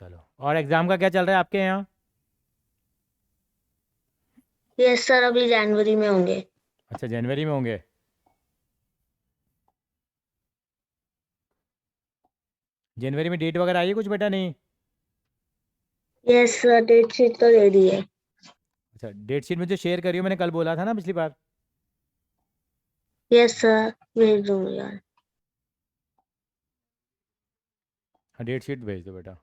चलो, और एग्ज़ाम का क्या चल रहा है आपके यहाँ? यस सर, अभी जनवरी में होंगे। अच्छा, जनवरी में होंगे। जनवरी में डेट वगैरह आई है कुछ बेटा? नहीं। यस सर, डेट शीट तो दे दी है। अच्छा, डेट शीट मुझे शेयर करियो, मैंने कल बोला था ना पिछली बार। यस सर, भेज दूंगी यार। हाँ, डेट शीट भेज दो बेटा।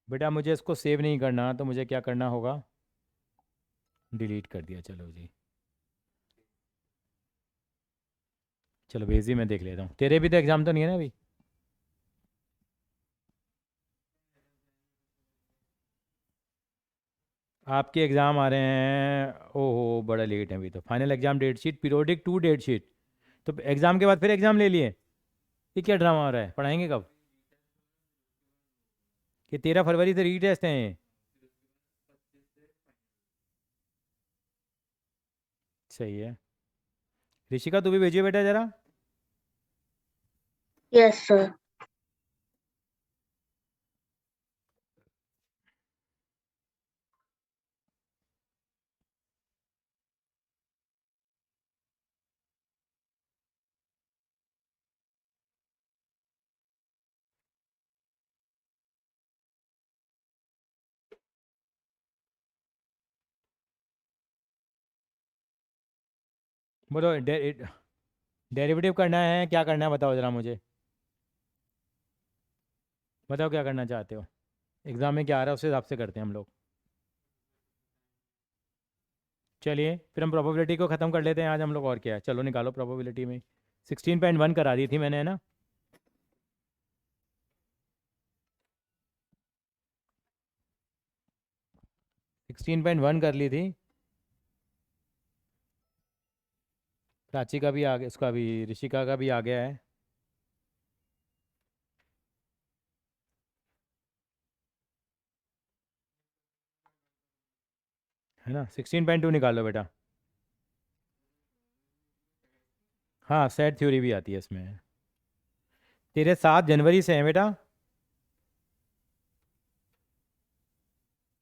बेटा मुझे इसको सेव नहीं करना, तो मुझे क्या करना होगा? डिलीट कर दिया, चलो जी। चलो भेज दी, मैं देख लेता हूँ। तेरे भी तो एग्ज़ाम तो नहीं है ना अभी? आपके एग्ज़ाम आ रहे हैं, ओहो बड़ा लेट है अभी तो। Final exam date sheet, periodic 2 date sheet. तो एग्ज़ाम के बाद फिर एग्ज़ाम ले लिए? ये क्या ड्रामा हो रहा है? पढ़ाएंगे कब? कि 13 फरवरी से रीटेस्ट हैं? सही है। ऋषिका तू भी भेजिए बेटा ज़रा। Yes sir. बोलो, डेरिवेटिव करना है, क्या करना है बताओ ज़रा मुझे। बताओ क्या करना चाहते हो। एग्ज़ाम में क्या आ रहा है उस हिसाब से करते हैं हम लोग। चलिए फिर हम प्रोबेबिलिटी को ख़त्म कर लेते हैं आज हम लोग, और क्या है। चलो निकालो प्रोबेबिलिटी में। 16.1 करा दी थी मैंने, है ना? 16.1 कर ली थी। प्राची का भी आ गया, उसका भी, ऋषिका का भी आ गया है ना? 16.2 निकालो बेटा। हाँ, सेट थ्योरी भी आती है इसमें। तेरे 7 जनवरी से है बेटा।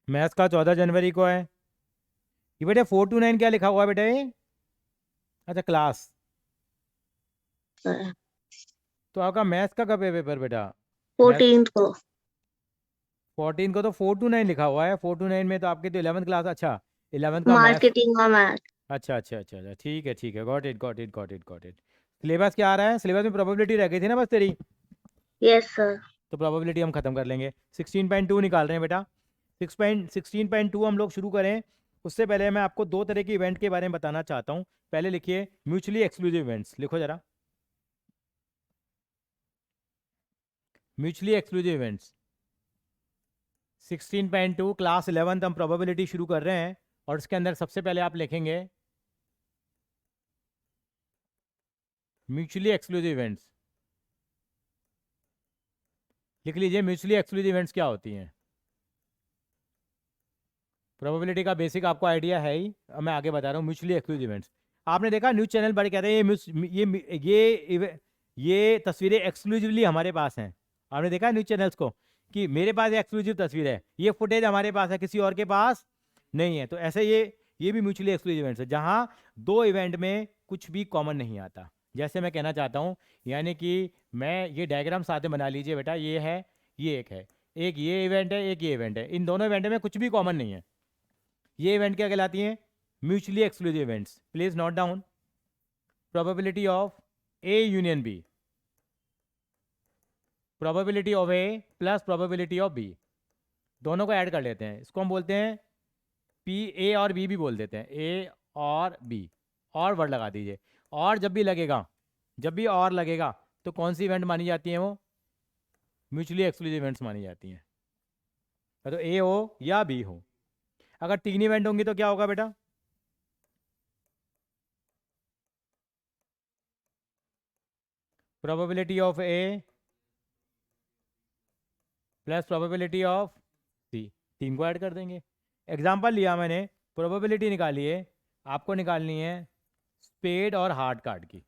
मैथ्स का 14 जनवरी को है। ये बेटा 4 to 9 क्या लिखा हुआ है बेटा ये? अच्छा, क्लास। तो आपका मैथ्स का कब है पेपर बेटा? मैथ्स 14th को। 14 को तो 4 to 9 लिखा हुआ है। 4 to 9 में तो आपकी तो 11th क्लास। अच्छा, 11th का मैथ्स। मार्केटिंग और मैथ। अच्छा अच्छा अच्छा अच्छा, ठीक है ठीक है, got it got it got it got it. Syllabus क्या आ रहा है? सिलेबस में प्रोबेबिलिटी रह गई थी ना बस तेरी। Yes sir. तो प्रोबेबिलिटी हम खत्म कर लेंगे। 16.2 निकाल रहे हैं बेटा। 16.2 हम लोग शुरू करें उससे पहले मैं आपको दो तरह के इवेंट के बारे में बताना चाहता हूँ। पहले लिखिए म्यूचुअली एक्सक्लूसिव इवेंट्स, लिखो जरा। Mutually exclusive events 16.2 class 11th हम प्रोबेबिलिटी शुरू कर रहे हैं। और इसके अंदर सबसे पहले आप लिखेंगे म्यूचुअली एक्सक्लूसिव इवेंट्स। लिख लीजिए म्यूचुअली एक्सक्लूसिव इवेंट्स क्या होती हैं। प्रोबेबिलिटी का बेसिक आपको आइडिया है ही, अब मैं आगे बता रहा हूँ। म्यूचुअली एक्सक्लूसिव इवेंट्स, आपने देखा न्यूज़ चैनल बड़े कहते हैं ये तस्वीरें एक्सक्लूसिवली हमारे पास हैं। आपने देखा न्यूज़ चैनल्स को कि मेरे पास एक्सक्लूसिव तस्वीर है, ये फुटेज हमारे पास है, किसी और के पास नहीं है। तो ऐसे ये भी म्यूचुअली एक्सक्लूसिव इवेंट्स है, जहाँ दो इवेंट में कुछ भी कॉमन नहीं आता। जैसे मैं कहना चाहता हूँ, यानी कि मैं ये डायग्राम साथ में बना लीजिए बेटा। ये है, ये एक है, एक ये इवेंट है, एक ये इवेंट है। इन दोनों इवेंट में कुछ भी कॉमन नहीं है। ये इवेंट क्या कहलाती हैं? Mutually exclusive events. Please note down. Probability of A union B, probability of A plus probability of B, दोनों को ऐड कर लेते हैं। इसको हम बोलते हैं पी। ए और बी भी बोल देते हैं, ए और बी। और वर्ड लगा दीजिए। और जब भी लगेगा, जब भी और लगेगा, तो कौन सी इवेंट मानी जाती है? वो म्यूचुअली एक्सक्लूसिव इवेंट्स मानी जाती हैं। तो ए हो या बी हो। अगर तीन इवेंट होंगी तो क्या होगा बेटा? Probability of A plus probability of C, तीन को ऐड कर देंगे। एग्जाम्पल लिया मैंने, प्रोबेबिलिटी निकाली है, आपको निकालनी है स्पेड और हार्ड कार्ड की।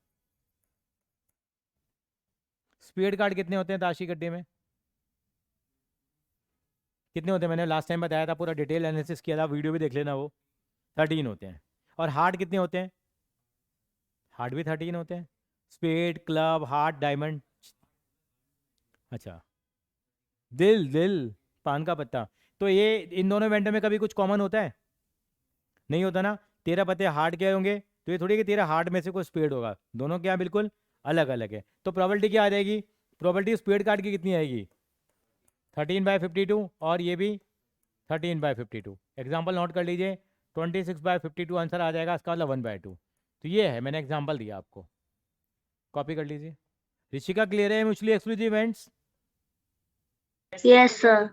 स्पीड कार्ड कितने होते हैं ताशी गड्ढे में? कितने होते हैं? मैंने लास्ट टाइम बताया था, पूरा डिटेल एनालिसिस किया था, वीडियो भी देख लेना वो। 13 होते हैं। और हार्ट कितने होते हैं? हार्ट भी 13 होते हैं। Spade, club, heart, diamond. अच्छा, दिल, दिल, पान का पत्ता। तो ये इन दोनों इवेंटों में कभी कुछ कॉमन होता है? नहीं होता ना। तेरा पत्ते हार्ट के होंगे, तो ये थोड़ी कि तेरा हार्ट में से कोई स्पेड होगा, दोनों क्या बिल्कुल अलग अलग है। तो प्रोबेबिलिटी क्या आ जाएगी? प्रोबेबिलिटी स्पेड कार्ड की कितनी आएगी? 13/52। और ये भी 13/52। एग्जाम्पल नोट कर लीजिए, 26/52 आंसर आ जाएगा, इसका मतलब 1/2। तो ये है, मैंने एग्जाम्पल दिया आपको, कॉपी कर लीजिए। ऋषिका क्लियर है mutually exclusive events? Yes, sir.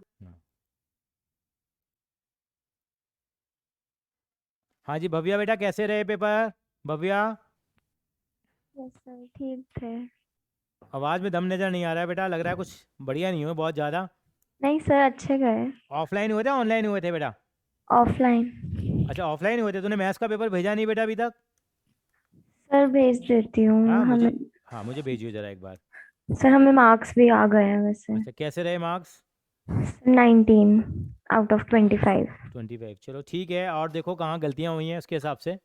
हाँ जी भव्या बेटा, कैसे रहे पेपर? भव्या, यस सर, ठीक थे। आवाज में दम नजर नहीं आ रहा है बेटा, लग रहा है कुछ बढ़िया नहीं हुआ बहुत ज़्यादा। नहीं सर, अच्छे गए। ऑफलाइन हुए थे ऑनलाइन हुए थे बेटा? ऑफलाइन। अच्छा ऑफलाइन हुए थे। तूने मैथ्स का पेपर भेजा नहीं बेटा अभी तक? सर भेज देती हूँ हाँ मुझे, हमें। हाँ मुझे भेजिए ज़रा एक बार। सर हमें मार्क्स भी आ गए हैं वैसे। अच्छा कैसे रहे मार्क्स? 19/25। 25, चलो ठीक है। और देखो कहाँ गलतियाँ हुई हैं उसके हिसाब से,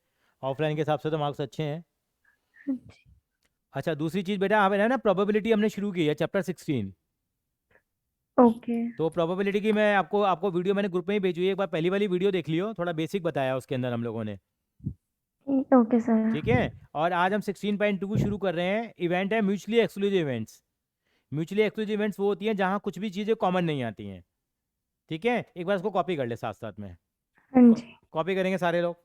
ऑफलाइन के हिसाब से तो मार्क्स अच्छे हैं। अच्छा दूसरी चीज़ बेटा, आप है ना प्रोबेबिलिटी हमने शुरू की है चैप्टर 16। ओके। तो प्रोबेबिलिटी की मैं आपको आपको वीडियो मैंने ग्रुप में ही भेजी है, एक बार पहली वाली वीडियो देख लियो, थोड़ा बेसिक बताया उसके अंदर हम लोगों ने। Okay sir. ठीक है। और आज हम 16.2 शुरू कर रहे हैं। इवेंट है mutually exclusive events. Mutually exclusive events वो होती हैं जहाँ कुछ भी चीज़ें कॉमन नहीं आती हैं। ठीक है, एक बार इसको कॉपी कर ले साथ साथ में। हाँ जी। कॉपी करेंगे सारे लोग।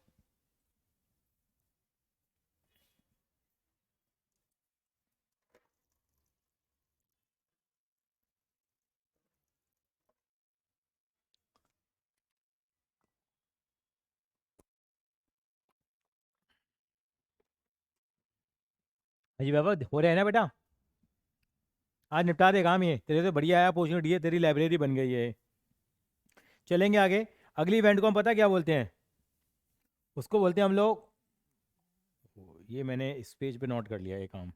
अजी बाबा हो रहे हैं ना बेटा? आज निपटा दे काम ये, तेरे तो बढ़िया आया अपॉर्चुनिटी है, तेरी लाइब्रेरी बन गई है। चलेंगे आगे। अगली इवेंट को हम पता क्या बोलते हैं? उसको बोलते हैं हम लोग, ये मैंने इस पेज पे नोट कर लिया ये काम।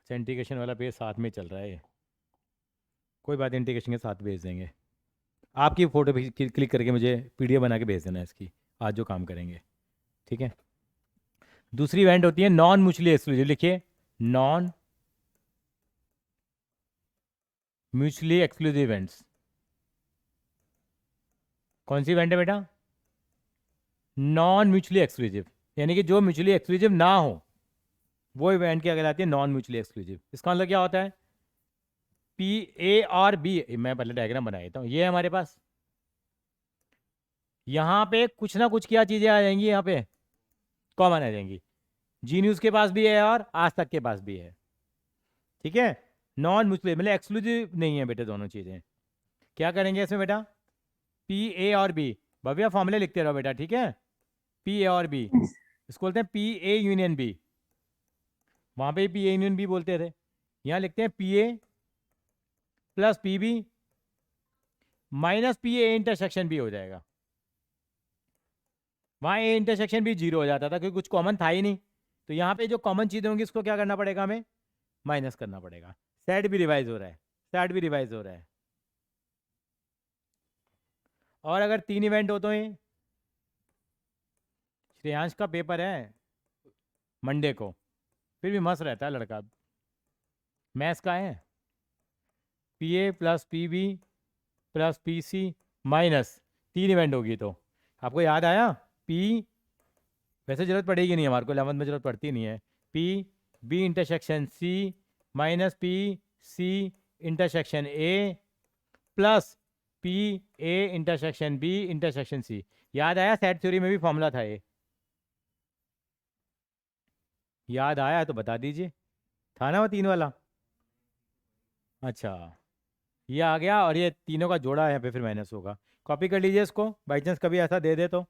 इंटीग्रेशन वाला पेज साथ में चल रहा है, कोई बात नहीं, इंटीग्रेशन के साथ भेज देंगे। आपकी फ़ोटो भी क्लिक करके मुझे पीडीएफ बना के भेज देना इसकी, आज जो काम करेंगे। ठीक है। दूसरी इवेंट होती है नॉन म्यूचुअली एक्सक्लूसिव, लिखिए नॉन म्यूचुअली एक्सक्लूसिव इवेंट्स। कौन सी इवेंट है बेटा? नॉन म्यूचुअली एक्सक्लूसिव, यानी कि जो म्यूचुअली एक्सक्लूसिव ना हो वो इवेंट क्या कहलाती है? Non mutually exclusive. इसका मतलब क्या होता है? पी, ए और बी, मैं पहले डायग्राम बना देता हूँ। ये है हमारे पास, यहाँ पे कुछ ना कुछ क्या चीज़ें आ जाएंगी, यहाँ पे कॉमन आ जाएंगी। जी न्यूज़ के पास भी है और आज तक के पास भी है। ठीक है। नॉन म्यूचुअली मतलब एक्सक्लूसिव नहीं है बेटे दोनों चीज़ें। क्या करेंगे इसमें बेटा? पी, ए और बी। भव्या फॉर्मूले लिखते रहो बेटा, ठीक है। पी, ए और बी, यस। इसको बोलते हैं पी ए यूनियन बी। वहाँ पे पी ए यूनियन बी बोलते थे, यहाँ लिखते हैं P A plus P B minus P A intersection B हो जाएगा। वहाँ ए इंटरसेक्शन भी जीरो हो जाता था क्योंकि कुछ कॉमन था ही नहीं। तो यहाँ पे जो कॉमन चीज़ें होंगी उसको क्या करना पड़ेगा हमें? माइनस करना पड़ेगा। सेट भी रिवाइज हो रहा है, सेट भी रिवाइज हो रहा है। और अगर 3 इवेंट हो तो ये श्रेयांश का पेपर है मंडे को, फिर भी मस्त रहता है लड़का। मैथ्स का है, P A plus P B plus P C minus 3 event होगी। तो आपको याद आया? पी, वैसे ज़रूरत पड़ेगी नहीं हमारे को, 11th में ज़रूरत पड़ती नहीं है। P B intersection C minus P C intersection A plus P A intersection B intersection C. याद आया? सेट थ्योरी में भी फॉर्मूला था ये, याद आया तो बता दीजिए। था ना वो 3 वाला? अच्छा, ये आ गया और ये तीनों का जोड़ा यहाँ पे फिर माइनस होगा। कॉपी कर लीजिए इसको, बाई चांस कभी ऐसा दे दे तो।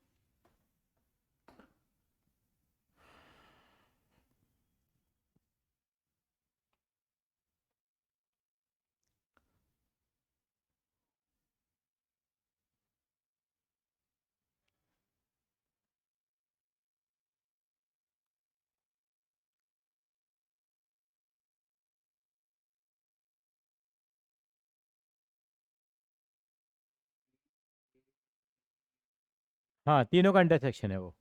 हाँ, तीनों का इंटरसेक्शन है वो।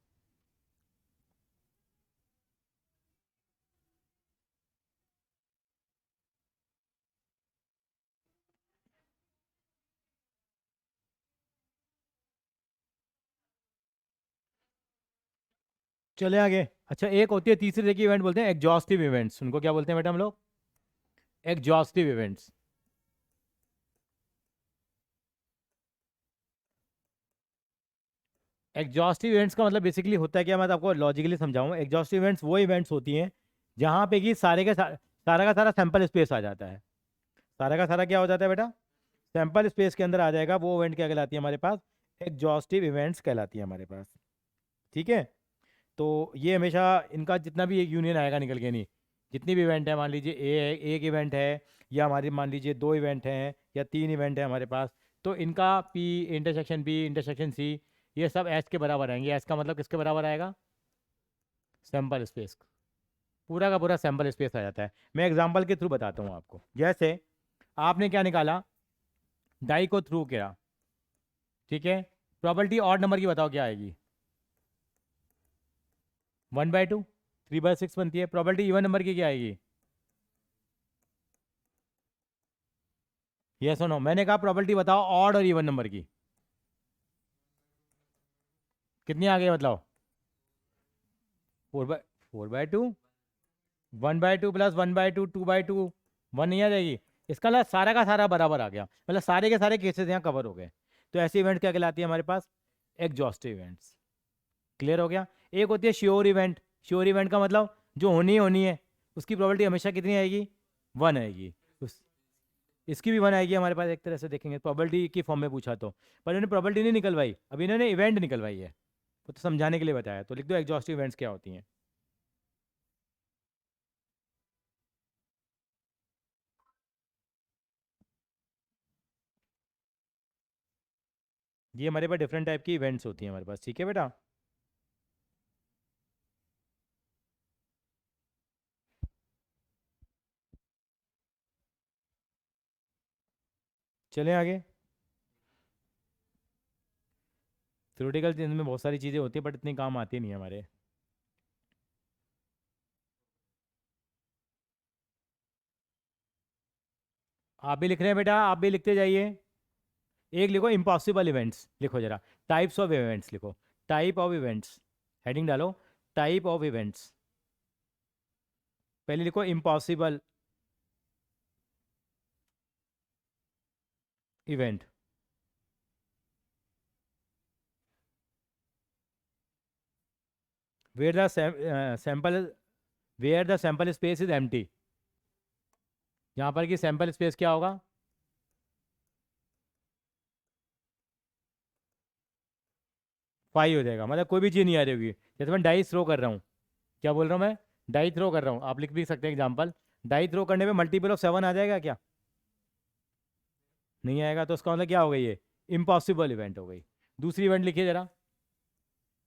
चले आगे। अच्छा, एक होती है तीसरी तरह की इवेंट, बोलते हैं एग्जॉस्टिव इवेंट्स। उनको क्या बोलते हैं बेटा हम लोग? Exhaustive events. एग्जॉस्टिव इवेंट्स का मतलब बेसिकली होता है क्या, मैं तो आपको लॉजिकली समझाऊं। एग्जॉस्टिव इवेंट्स वो इवेंट्स होती हैं जहाँ पे कि सारा का सारा सैंपल स्पेस आ जाता है। सारा का सारा क्या हो जाता है बेटा? सैंपल स्पेस के अंदर आ जाएगा। वो इवेंट क्या कहलाती है हमारे पास? एग्जॉस्टिव इवेंट्स कहलाती है हमारे पास। ठीक है। तो ये हमेशा इनका जितना भी एक यूनियन आएगा निकल के नहीं, जितनी भी इवेंट है, मान लीजिए एक इवेंट है, या हमारी मान लीजिए दो इवेंट हैं या तीन इवेंट है हमारे पास, तो इनका P intersection B intersection C ये सब एस के बराबर आएंगे। एस का मतलब किसके बराबर आएगा? Sample space. पूरा का पूरा सैंपल स्पेस आ जाता है। मैं एग्जांपल के थ्रू बताता हूँ आपको। जैसे आपने क्या निकाला, डाई को थ्रू किया, ठीक है। प्रॉपर्टी ऑड नंबर की बताओ क्या आएगी? 1/2, 3/6 बनती है। प्रॉपर्टी इवन नंबर की क्या आएगी? ये सुनो, मैंने कहा प्रॉपर्टी बताओ ऑड और इवन नंबर की। कितनी आ गई मतलब? 4/2, 1/2 प्लस 1/2, 2/2, 1 नहीं आ जाएगी? इसका मतलब सारा का सारा बराबर आ गया, मतलब सारे के सारे केसेस यहाँ कवर हो गए। तो ऐसी इवेंट क्या कहलाती है हमारे पास? Exhaustive events. क्लियर हो गया? एक होती है श्योर इवेंट। श्योर इवेंट का मतलब जो होनी है उसकी प्रॉपर्टी हमेशा कितनी आएगी? 1 आएगी। उस इसकी भी 1 आएगी हमारे पास। एक तरह से देखेंगे प्रॉपर्टी की फॉर्म में पूछा तो, पर इन्होंने प्रॉपर्टी नहीं निकलवाई, अभी इन्होंने इवेंट निकलवाई है। वो तो समझाने के लिए बताया, तो लिख दो एग्जॉस्टिव इवेंट्स क्या होती हैं। ये हमारे पास डिफरेंट टाइप की इवेंट्स होती हैं हमारे पास। ठीक है बेटा। चलें आगे। थ्योरेटिकल में बहुत सारी चीज़ें होती है बट इतनी काम आती नहीं है हमारे। आप भी लिख रहे हैं बेटा, आप भी लिखते जाइए। एक लिखो इम्पॉसिबल इवेंट्स, लिखो जरा। टाइप्स ऑफ इवेंट्स लिखो। टाइप ऑफ इवेंट्स, हेडिंग डालो टाइप ऑफ इवेंट्स। पहले लिखो impossible event. Where the sample where the sample space is empty. यहाँ पर कि सैंपल स्पेस क्या होगा? फाइव हो जाएगा, मतलब कोई भी चीज़ नहीं आ रही होगी। जैसे मैं डाई थ्रो कर रहा हूँ, क्या बोल रहा हूँ मैं? डाई थ्रो कर रहा हूँ, आप लिख भी सकते हैं एग्जाम्पल। डाई थ्रो करने में मल्टीपल ऑफ 7 आ जाएगा क्या? नहीं आएगा। तो उसका मतलब क्या हो गई? ये इम्पॉसिबल इवेंट हो गई। दूसरी इवेंट लिखिए जरा।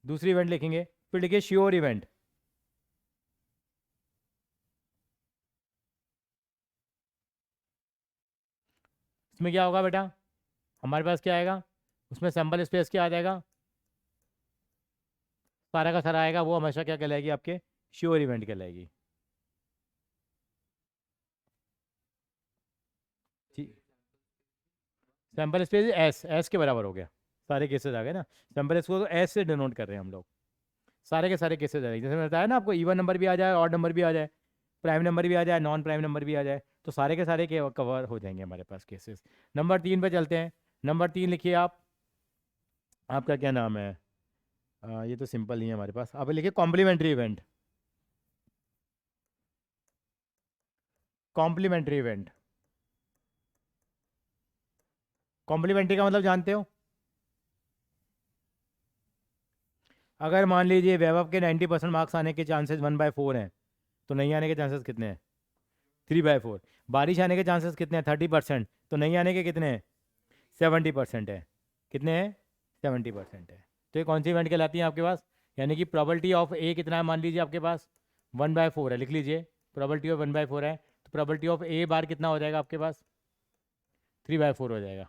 दूसरी इवेंट लिखेंगे, फिर लिखिए श्योर इवेंट। इसमें क्या होगा बेटा? हमारे पास क्या आएगा? उसमें सैंपल स्पेस क्या आ जाएगा? सारा का सारा आएगा। वो हमेशा क्या कहलाएगी? आपके श्योर इवेंट कहलाएगी। ठीक। सैंपल स्पेस एस, एस के बराबर हो गया। सारे केसेस आ गए ना। सैंपल स्पेस को एस से डिनोट कर रहे हैं हम लोग। सारे के सारे केसेस आ जाएंगे। जैसे मैंने बताया ना आपको, इवन नंबर भी आ जाए, ऑड नंबर भी आ जाए, प्राइम नंबर भी आ जाए, नॉन प्राइम नंबर भी आ जाए, तो सारे के सारे के कवर हो जाएंगे हमारे पास केसेस। नंबर 3 पे चलते हैं। नंबर 3 लिखिए आप। आपका क्या नाम है? ये तो सिंपल नहीं है हमारे पास। आप लिखिए complementary event. Complementary event. Complementary का मतलब जानते हो? अगर मान लीजिए वैभव के 90% मार्क्स आने के चांसेस 1/4 हैं, तो नहीं आने के चांसेस कितने हैं? 3/4। बारिश आने के चांसेस कितने हैं? 30%। तो नहीं आने के कितने हैं? 70% है। कितने हैं? 70% है। तो ये कौन सी इवेंट कहलाती है आपके पास? यानी कि प्रॉपर्टी ऑफ ए कितना है मान लीजिए आपके पास? 1/4 है। लिख लीजिए प्रॉपर्टी ऑफ 1/4 है, तो प्रॉपर्टी ऑफ ए बार कितना हो जाएगा आपके पास? 3/4 हो जाएगा।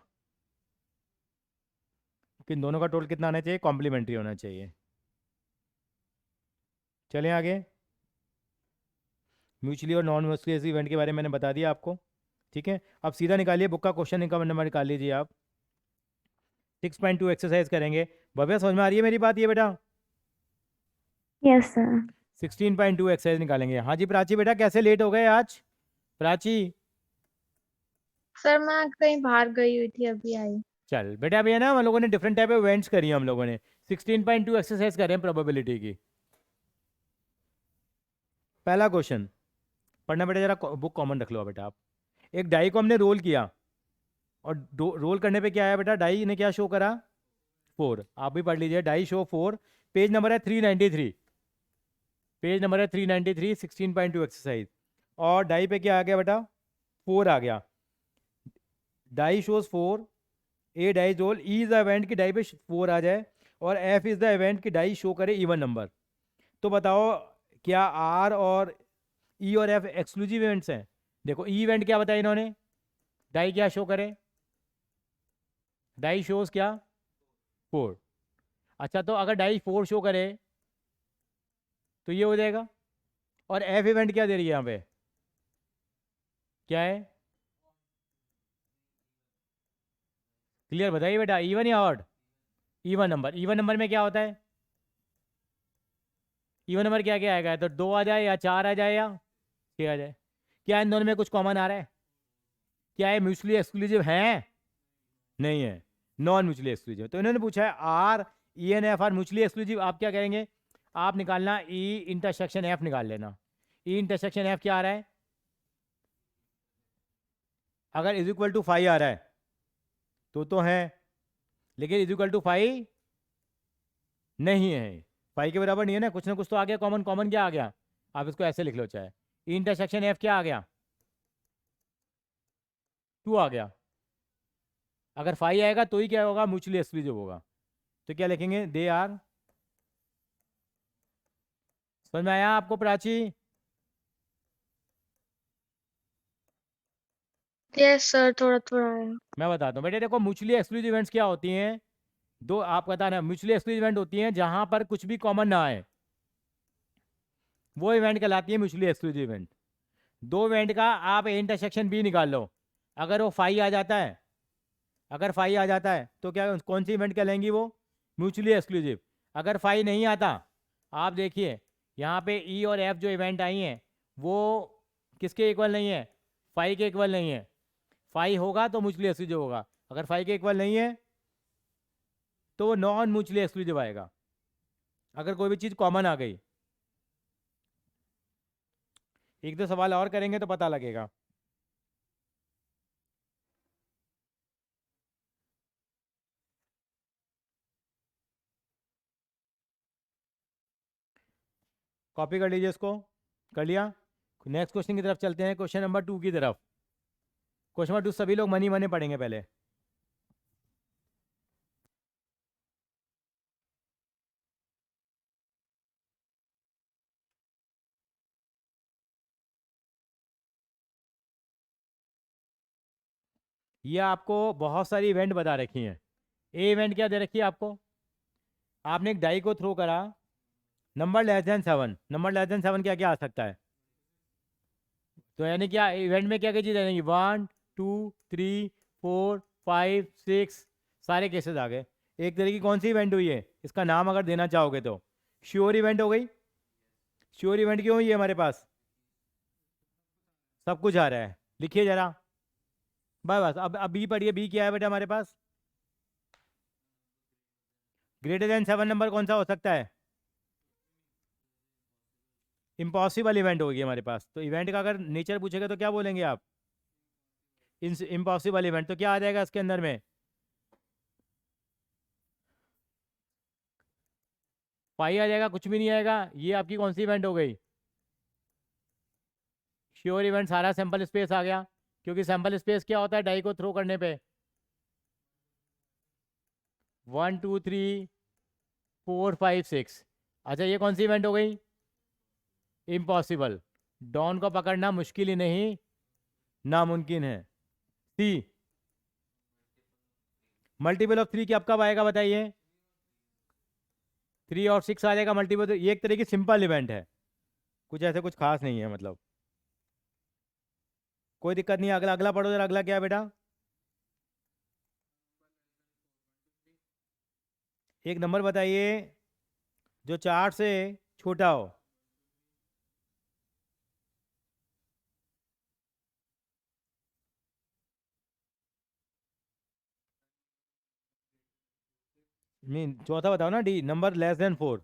कि इन दोनों का टोटल कितना आना चाहिए, कॉम्प्लीमेंट्री होना चाहिए। चलें आगे। म्यूचुअली और नॉन म्यूचुअली इवेंट के बारे में मैंने बता दिया आपको, ठीक है। अब सीधा निकालिए बुक का क्वेश्चन का नंबर निकाल लीजिए आप। 6.2 एक्सरसाइज करेंगे। भव्या समझ में आ रही है मेरी बात ये बेटा? Yes sir. 16.2 एक्सरसाइज निकालेंगे। हाँ जी प्राची बेटा, कैसे लेट हो गए आज? प्राची सर मैं कहीं बाहर गई हुई थी, अभी आई। चल बेटा, अभी है ना हम लोगों ने डिफरेंट टाइप ऑफ इवेंट्स करी हैं हम लोगों ने। 16.2 एक्सरसाइज कर रहे हैं प्रोबेबिलिटी की। पहला क्वेश्चन पढ़ना बेटा, जरा बुक कॉमन रख लो बेटा आप। एक डाई को हमने रोल किया और रोल करने पे क्या आया बेटा, डाई ने क्या शो करा, 4। आप भी पढ़ लीजिए, डाई शो 4। पेज नंबर है 393, पेज नंबर है 393, 16.2 एक्सरसाइज। और डाई पे क्या आ गया बेटा, 4 आ गया। Die shows 4, a die roll, E is the event की डाई पे 4 आ जाए और एफ इज द इवेंट की डाई शो करे इवन नंबर। तो बताओ क्या आर और ई और एफ एक्सक्लूसिव इवेंट्स हैं? देखो ई इवेंट क्या बताया इन्होंने, डाई क्या शो करे, डाई शोज क्या, 4। अच्छा तो अगर डाई 4 शो करे तो ये हो जाएगा। और एफ इवेंट क्या दे रही है यहाँ पे, क्या है, क्लियर बताइए बेटा, इवन या odd? Even number. Even number में क्या होता है, इवन नंबर क्या क्या आएगा, तो 2 आ जाए या 4 आ जाए या 6 आ जाए। क्या इन दोनों में कुछ कॉमन आ रहा है? क्या है म्यूचुअली एक्सक्लूसिव है? नहीं है, नॉन म्यूचुअली एक्सक्लूसिव। तो इन्होंने पूछा है are E and F are mutually exclusive. आप क्या करेंगे, आप निकालना ई इंटरसेक्शन एफ निकाल लेना। ई इंटरसेक्शन एफ क्या आ रहा है, अगर इज इक्वल टू 5 आ रहा है तो है, लेकिन इज इक्वल टू 5 नहीं है, 5 के बराबर नहीं है ना, कुछ ना कुछ तो आ गया कॉमन। कॉमन क्या आ गया, आप इसको ऐसे लिख लो चाहे, ई इंटरसेक्शन एफ क्या आ गया, 2 आ गया। अगर 5 आएगा तो ही क्या होगा, म्यूचुअली एक्सक्लूसिव होगा। तो क्या लिखेंगे, दे आर। समझ में आया आपको प्राची? यस सर, थोड़ा थोड़ा है। मैं बताता हूँ बेटे, देखो म्यूचुअली एक्सक्लूसिव इवेंट्स क्या होती हैं, दो आप बताना, म्यूचुअली एक्सक्लूसिव इवेंट होती हैं जहां पर कुछ भी कॉमन ना आए, वो इवेंट कहलाती है म्यूचुअली एक्सक्लूसिव इवेंट। दो इवेंट का आप ए इंटरसेक्शन बी निकाल लो, अगर वो 5 आ जाता है, अगर 5 आ जाता है तो क्या, कौन सी इवेंट कहलाएंगी वो, म्यूचुअली एक्सक्लूसिव। अगर 5 नहीं आता, आप देखिए यहाँ पे ई और एफ जो इवेंट आई हैं वो किसके इक्वल नहीं है, 5 के इक्वल नहीं है। 5 होगा तो म्यूचुअली एक्सक्लूसिव होगा, अगर 5 के इक्वल नहीं है तो वो नॉन म्यूचुअली एक्सक्लूसिव आएगा, अगर कोई भी चीज़ कॉमन आ गई। एक दो सवाल और करेंगे तो पता लगेगा। कॉपी कर लीजिए इसको, कर लिया। नेक्स्ट क्वेश्चन की तरफ चलते हैं, क्वेश्चन नंबर 2 की तरफ। क्वेश्चन नंबर 2 सभी लोग मनी मनी पढ़ेंगे पहले। ये आपको बहुत सारी इवेंट बता रखी हैं। ए इवेंट क्या दे रखी है आपको, आपने एक डाई को थ्रो करा, number less than 7, number less than 7 क्या क्या आ सकता है, तो यानी क्या इवेंट में क्या क्या चीज़ आएंगी, 1 2 3 4 5 6, सारे केसेस आ गए। एक तरह की कौन सी इवेंट हुई है, इसका नाम अगर देना चाहोगे तो श्योर इवेंट हो गई। श्योर इवेंट क्यों हुई है हमारे पास, सब कुछ आ रहा है, लिखिए जरा। बस बस, अब बी पढ़िए, बी क्या है बेटा हमारे पास, ग्रेटर देन 7 नंबर कौन सा हो सकता है, इम्पॉसिबल इवेंट होगी हमारे पास। तो इवेंट का अगर नेचर पूछेगा तो क्या बोलेंगे आप, इम्पॉसिबल इवेंट। तो क्या आ जाएगा इसके अंदर में, 5 आ जाएगा, कुछ भी नहीं आएगा। ये आपकी कौन सी इवेंट हो गई, श्योर इवेंट। सारा सैंपल स्पेस आ गया, क्योंकि सैंपल स्पेस क्या होता है डाई को थ्रो करने पे, 1 2 3 4 5 6। अच्छा ये कौन सी इवेंट हो गई, इम्पॉसिबल। डॉन को पकड़ना मुश्किल ही नहीं नामुमकिन है, सी। मल्टीपल ऑफ 3 कब कब आएगा बताइए? 3 और 6 आ जाएगा मल्टीपल। तो ये एक तरह की सिंपल इवेंट है, कुछ ऐसे कुछ खास नहीं है, मतलब कोई दिक्कत नहीं है। अगला अगला पढ़ो जरा, अगला क्या है बेटा? एक नंबर बताइए जो 4 से छोटा हो। मीन चौथा बताओ ना, D number less than 4।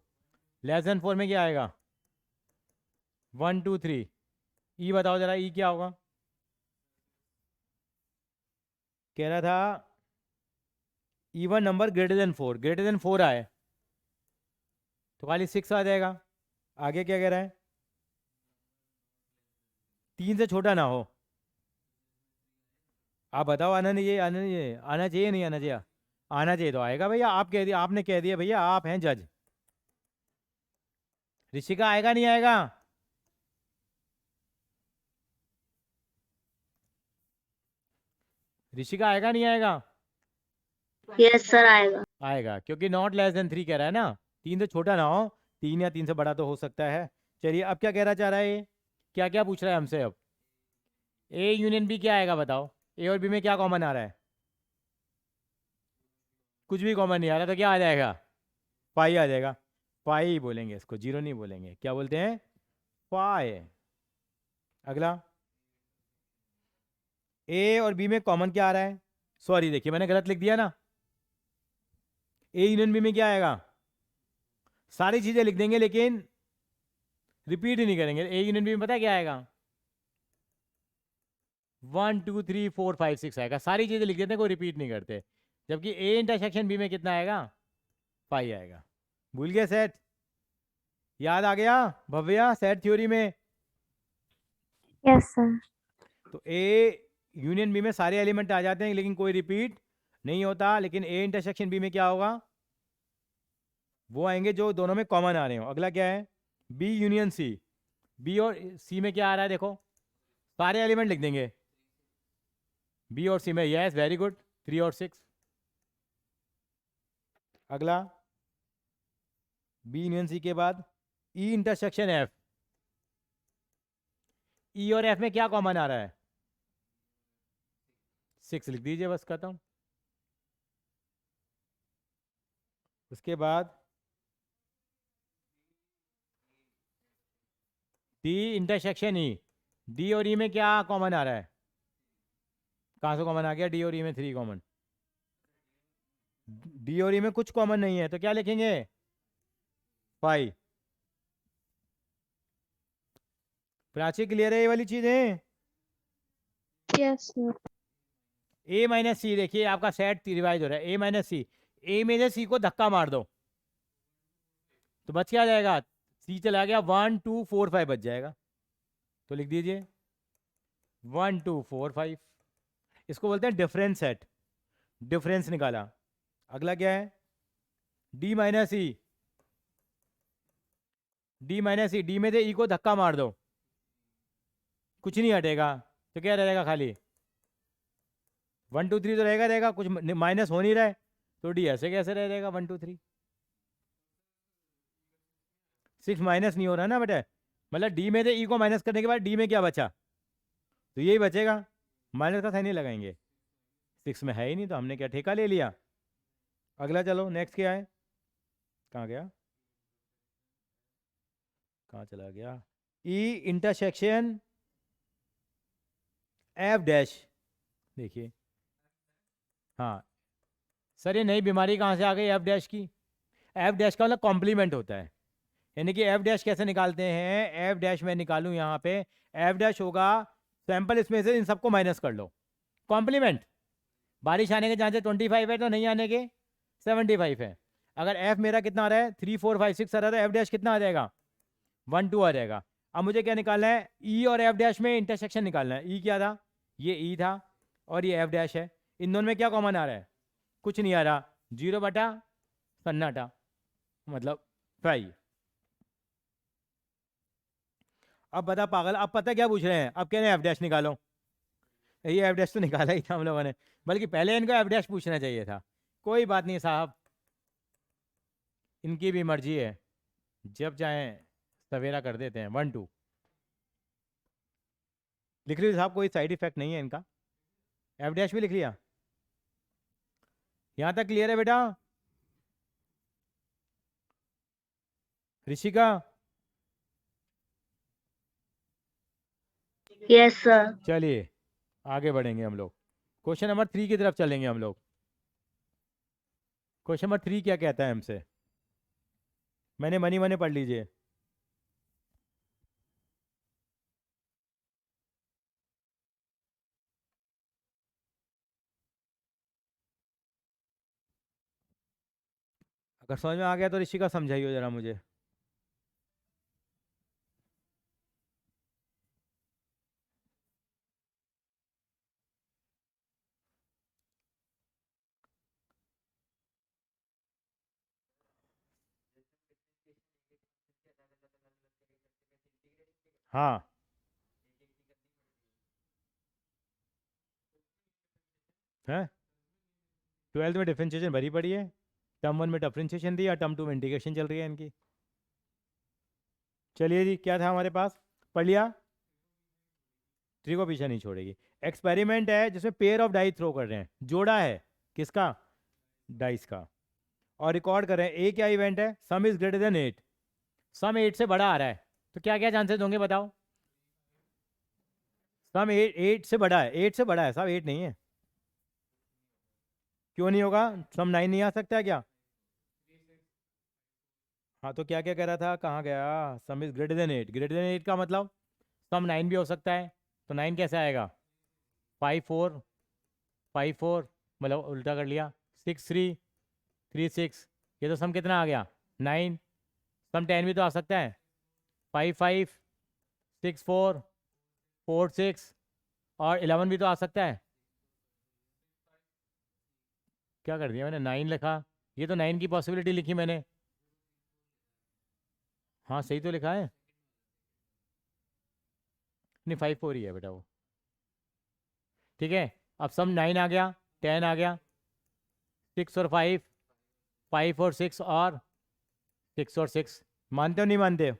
Less than 4 में क्या आएगा? 1 2 3। ई बताओ जरा, ई क्या होगा? कह रहा था even number greater than 4, greater than 4 आए तो खाली 6 आ जाएगा। आगे क्या कह रहा है? 3 से छोटा ना हो। आप बताओ, आना नहीं चाहिए, आना नहीं चाहिए, आना चाहिए नहीं आना चाहिए? आना चाहिए तो आएगा भैया। आप कह दिया, आपने कह दिया भैया, आप हैं जज। ऋषिका आएगा नहीं आएगा? ऋषिका आएगा नहीं आएगा? यस सर आएगा। आएगा, क्योंकि नॉट लेस देन 3 कह रहा है ना। 3 से छोटा ना हो, 3 या 3 से बड़ा तो हो सकता है। चलिए अब क्या कहना चाह रहा है ये? क्या क्या पूछ रहा है हमसे अब? ए यूनियन बी क्या आएगा बताओ? ए और बी में क्या कॉमन आ रहा है? कुछ भी कॉमन नहीं आ रहा, तो क्या आ जाएगा? पाई आ जाएगा। पाई बोलेंगे इसको, जीरो नहीं बोलेंगे। क्या बोलते हैं? पाई। अगला, ए और बी में कॉमन क्या आ रहा है? सॉरी देखिए मैंने गलत लिख दिया ना। ए यूनियन बी में क्या आएगा? सारी चीजें लिख देंगे लेकिन रिपीट ही नहीं करेंगे। ए यूनियन बी में पता है क्या आएगा? 1 2 3 4 5 6 आएगा। सारी चीजें लिख देते हैं, कोई रिपीट नहीं करते। जबकि ए इंटरसेक्शन बी में कितना आएगा? पाई आएगा। भूल गए सेट? याद आ गया भव्या सेट थ्योरी में? Yes, sir. तो ए यूनियन बी में सारे एलिमेंट आ जाते हैं लेकिन कोई रिपीट नहीं होता। लेकिन ए इंटरसेक्शन बी में क्या होगा? वो आएंगे जो दोनों में कॉमन आ रहे हो। अगला क्या है? बी यूनियन सी। बी और सी में क्या आ रहा है देखो, सारे एलिमेंट लिख देंगे बी और सी में। यस वेरी गुड, 3 और 6। अगला बी यूनियन सी के बाद ई इंटरसेक्शन एफ। ई और एफ में क्या कॉमन आ रहा है? 6 लिख दीजिए बस, खत्म। उसके बाद डी इंटरसेक्शन ई। डी और ई में क्या कॉमन आ रहा है? कहाँ से कॉमन आ गया? डी और ई में 3 कॉमन। डी और ई में कुछ कॉमन नहीं है तो क्या लिखेंगे? 5। प्राची क्लियर है ये वाली चीजें? Yes sir. A minus C, देखिए आपका सेट रिवाइज हो रहा है। ए माइनस सी, ए में से सी को धक्का मार दो तो बच क्या जाएगा? सी चला गया, 1 2 4 5 बच जाएगा। तो लिख दीजिए 1 2 4 5। इसको बोलते हैं डिफरेंस सेट। डिफरेंस निकाला। अगला क्या है? डी माइनस ई। डी माइनस ई, डी में से ई को धक्का मार दो, कुछ नहीं हटेगा तो क्या रहेगा? खाली 1 2 3 तो रहेगा रहेगा, कुछ माइनस हो नहीं रहा है तो डी ऐसे कैसे रह जाएगा? 1 2 3 6 माइनस नहीं हो रहा ना बेटा। मतलब डी में से ई को माइनस करने के बाद डी में क्या बचा? तो यही बचेगा, माइनस का साइन नहीं लगाएंगे। 6 में है ही नहीं तो हमने क्या ठेका ले लिया। अगला चलो नेक्स्ट क्या है? कहाँ गया, कहाँ चला गया? E intersection F dash. देखिए हाँ सर, ये नई बीमारी कहाँ से आ गई एफ डैश की? एफ डैश का मतलब कॉम्प्लीमेंट होता है। यानी कि एफ डैश कैसे निकालते हैं? एफ डैश मैं निकालूं यहाँ पे, एफ डैश होगा सैंपल इसमें से इन सबको माइनस कर लो, कॉम्प्लीमेंट। बारिश आने के चांसेस 25 है तो नहीं आने के 75 है। अगर एफ मेरा कितना आ रहा है? 3 4 5 6 आ रहा है तो एफ डैश कितना आ जाएगा? 1 2 आ जाएगा। अब मुझे क्या निकालना है? ई और एफ डैश में इंटरसेक्शन निकालना है। ई क्या था? ये ई था और ये एफ डैश है। इन दोनों में क्या कॉमन आ रहा है? कुछ नहीं आ रहा, 0 बटा सन्नाटा, मतलब 5। अब बता पागल, अब पता क्या पूछ रहे हैं? अब कह रहे हैं एफ डैश निकालो। ये एफ डैश तो निकाला ही था हम लोगों ने, बल्कि पहले इनको एफ डैश पूछना चाहिए था। कोई बात नहीं साहब, इनकी भी मर्जी है, जब चाहें सवेरा कर देते हैं। 1 2 लिख लीजिए साहब, कोई साइड इफेक्ट नहीं है इनका। एफ डैश भी लिख लिया, यहाँ तक क्लियर है बेटा? Rishika, Yes, sir. चलिए आगे बढ़ेंगे हम लोग। क्वेश्चन नंबर 3 की तरफ चलेंगे हम लोग। क्वेश्चन नंबर 3 क्या कहता है हमसे? मैंने मनी मनी पढ़ लीजिए। अगर समझ में आ गया तो ऋषिका समझाइए जरा मुझे। हाँ, है 12th में डिफरेंशिएशन भरी पड़ी है, टर्म 1 में डिफरेंशिएशन दी और टर्म 2 में इंटीग्रेशन चल रही है इनकी। चलिए जी, क्या था हमारे पास? पढ़ लिया? ट्री को पीछे नहीं छोड़ेगी। एक्सपेरिमेंट है जिसमें पेयर ऑफ डाइस थ्रो कर रहे हैं, जोड़ा है किसका? डाइस का, और रिकॉर्ड कर रहे हैं। ए क्या इवेंट है? सम इज ग्रेटर देन 8, सम 8 से बड़ा आ रहा है, तो क्या क्या चांसेस होंगे बताओ? सम 8 से बड़ा है, 8 से बड़ा है साहब, 8 नहीं है। क्यों नहीं होगा? सम 9 नहीं आ सकता है क्या? हाँ, तो क्या क्या कह रहा था, कहाँ गया? सम is greater than 8, greater than 8 का मतलब सम 9 भी हो सकता है, तो 9 कैसे आएगा? 5 4 5 4, मतलब उल्टा कर लिया, 6 3 3 6, ये तो सम कितना आ गया? 9। सम 10 भी तो आ सकता है, 5 5 6 4 4 6, और 11 भी तो आ सकता है। क्या कर दिया मैंने? 9 लिखा, ये तो 9 की पॉसिबिलिटी लिखी मैंने। हाँ सही तो लिखा है, नहीं 5 4 ही है बेटा वो। ठीक है, अब सम 9 आ गया, 10 आ गया, 6 और 5, 5 और 6, और 6 और 6। मानते हो नहीं मानते हो?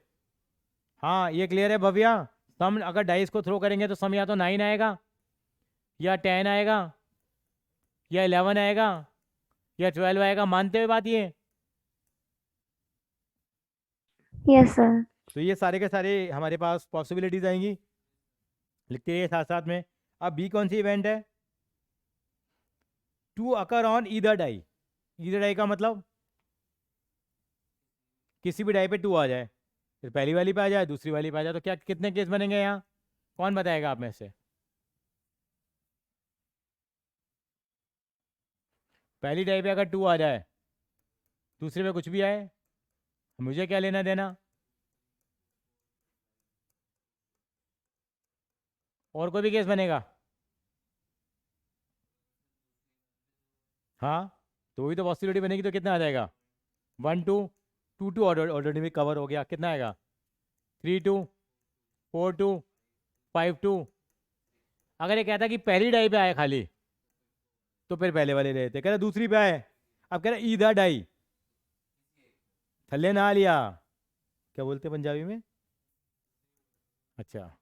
हाँ ये क्लियर है भव्या? सम अगर डाइस को थ्रो करेंगे तो सम या तो 9 आएगा, या 10 आएगा, या 11 आएगा, या 12 आएगा। मानते हुए बात ये? Yes, sir. तो ये सारे के सारे हमारे पास पॉसिबिलिटीज आएंगी, लिखते रहिए साथ साथ में। अब बी कौन सी इवेंट है? Two occur on either die. Either die का मतलब किसी भी डाई पे 2 आ जाए, फिर पहली वाली पे आ जाए, दूसरी वाली पे आ जाए, तो क्या कितने केस बनेंगे यहाँ? कौन बताएगा आप में से? पहली डाई पे अगर 2 आ जाए, दूसरे पे कुछ भी आए, मुझे क्या लेना देना? और कोई भी केस बनेगा? हाँ, तो वही तो पॉसिबिलिटी बनेगी, तो कितना आ जाएगा? 1 2 2 2 ऑलरेडी भी कवर हो गया, कितना आएगा? 3 2 4 2 5 2। अगर ये कहता कि पहली डाई पे आए खाली, तो फिर पहले वाले रहते। कह रहा दूसरी पे आए, अब कह रहा ईदा डाई, थल्ले ना लिया, क्या बोलते पंजाबी में? अच्छा,